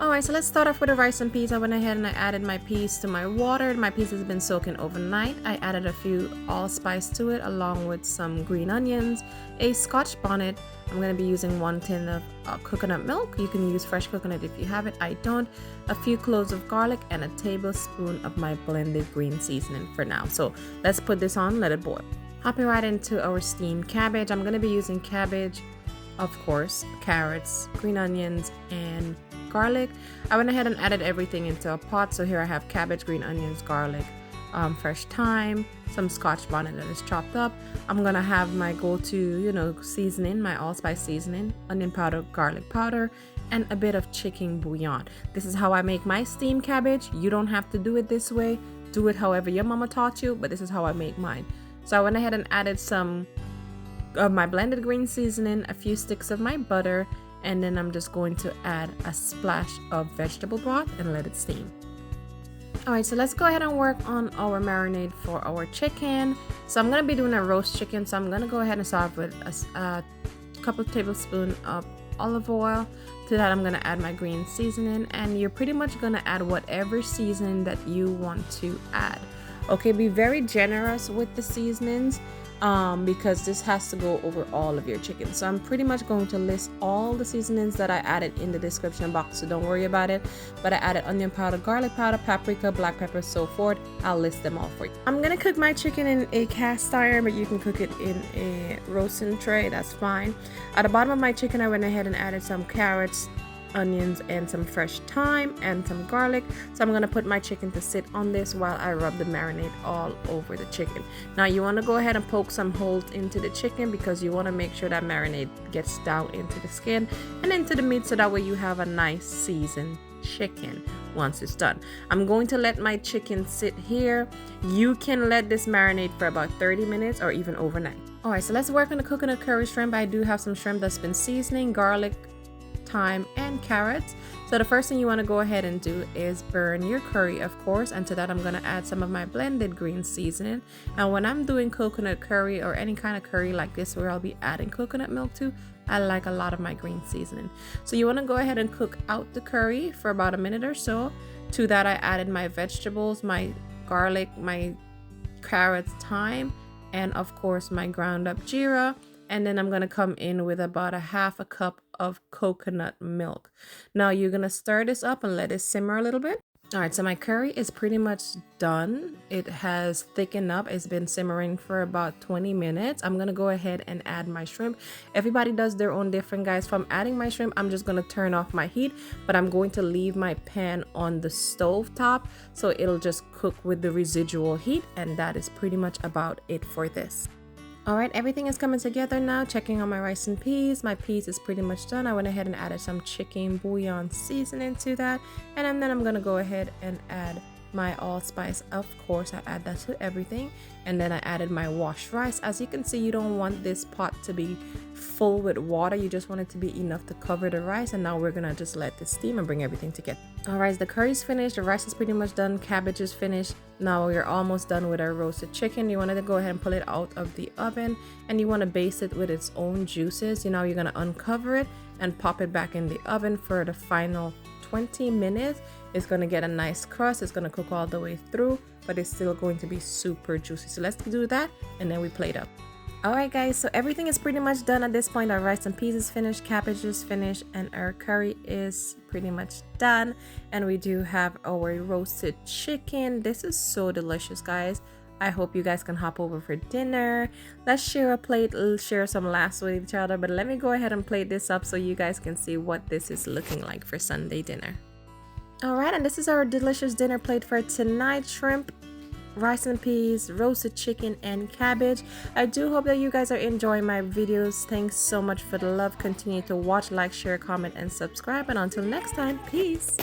Alright, so let's start off with the rice and peas. I went ahead and I added my peas to my water. My peas has been soaking overnight. I added a few allspice to it along with some green onions, a scotch bonnet. I'm going to be using 1 tin of coconut milk. You can use fresh coconut if you have it. I don't. A few cloves of garlic and a tablespoon of my blended green seasoning for now. So let's put this on, let it boil. Hopping right into our steamed cabbage. I'm going to be using cabbage, of course, carrots, green onions, and garlic. I went ahead and added everything into a pot. So here I have cabbage, green onions, garlic, fresh thyme, some scotch bonnet that is chopped up. I'm gonna have my go-to, seasoning, my allspice seasoning, onion powder, garlic powder, and a bit of chicken bouillon. This is how I make my steamed cabbage. You don't have to do it this way. Do it however your mama taught you, but this is how I make mine. So I went ahead and added some of my blended green seasoning, a few sticks of my butter, and then I'm just going to add a splash of vegetable broth and let it steam. Alright, so let's go ahead and work on our marinade for our chicken. So I'm going to be doing a roast chicken, so I'm going to go ahead and start with a couple of tablespoons of olive oil. To that I'm going to add my green seasoning, and you're pretty much going to add whatever seasoning that you want to add. Okay, be very generous with the seasonings because this has to go over all of your chicken. So I'm pretty much going to list all the seasonings that I added in the description box, so don't worry about it. But I added onion powder, garlic powder, paprika, black pepper, so forth. I'll list them all for you. I'm gonna cook my chicken in a cast iron, but you can cook it in a roasting tray, that's fine. At the bottom of my chicken I went ahead and added some carrots, onions, and some fresh thyme and some garlic. So I'm gonna put my chicken to sit on this while I rub the marinade all over the chicken. Now you want to go ahead and poke some holes into the chicken because you want to make sure that marinade gets down into the skin and into the meat, so that way you have a nice seasoned chicken once it's done. I'm going to let my chicken sit here. You can let this marinate for about 30 minutes or even overnight. Alright, so let's work on the coconut curry shrimp. I do have some shrimp that's been seasoning, garlic, thyme, and carrots. So the first thing you want to go ahead and do is burn your curry, of course, and to that I'm going to add some of my blended green seasoning. And when I'm doing coconut curry or any kind of curry like this where I'll be adding coconut milk to, I like a lot of my green seasoning. So you want to go ahead and cook out the curry for about a minute or so. To that I added my vegetables, my garlic, my carrots, thyme, and of course my ground up jeera. And then I'm going to come in with about a half a cup of coconut milk. Now you're going to stir this up and let it simmer a little bit. All right, so my curry is pretty much done. It has thickened up. It's been simmering for about 20 minutes. I'm going to go ahead and add my shrimp. Everybody does their own different, guys. So I'm adding my shrimp. I'm just going to turn off my heat, but I'm going to leave my pan on the stove top so it'll just cook with the residual heat. And that is pretty much about it for this. Alright, everything is coming together now. Checking on my rice and peas. My peas is pretty much done. I went ahead and added some chicken bouillon seasoning to that. And then I'm going to go ahead and add my allspice. Of course, I add that to everything. And then I added my washed rice. As you can see, you don't want this pot to be full with water. You just want it to be enough to cover the rice. And now we're going to just let this steam and bring everything together. Alright, the curry's finished. The rice is pretty much done. Cabbage is finished. Now we're almost done with our roasted chicken. You want to go ahead and pull it out of the oven. And you want to baste it with its own juices. Now you're going to uncover it and pop it back in the oven for the final 20 minutes. It's going to get a nice crust. It's going to cook all the way through, but it's still going to be super juicy. So let's do that and then we plate up. Alright guys, so everything is pretty much done at this point. Our rice and peas is finished, cabbage is finished, and our curry is pretty much done. And we do have our roasted chicken. This is so delicious, guys. I hope you guys can hop over for dinner. Let's share a plate, share some laughs with each other. But let me go ahead and plate this up so you guys can see what this is looking like for Sunday dinner. Alright, and this is our delicious dinner plate for tonight. Shrimp, rice and peas, roasted chicken, and cabbage. I do hope that you guys are enjoying my videos. Thanks so much for the love. Continue to watch, like, share, comment, and subscribe. And until next time, peace.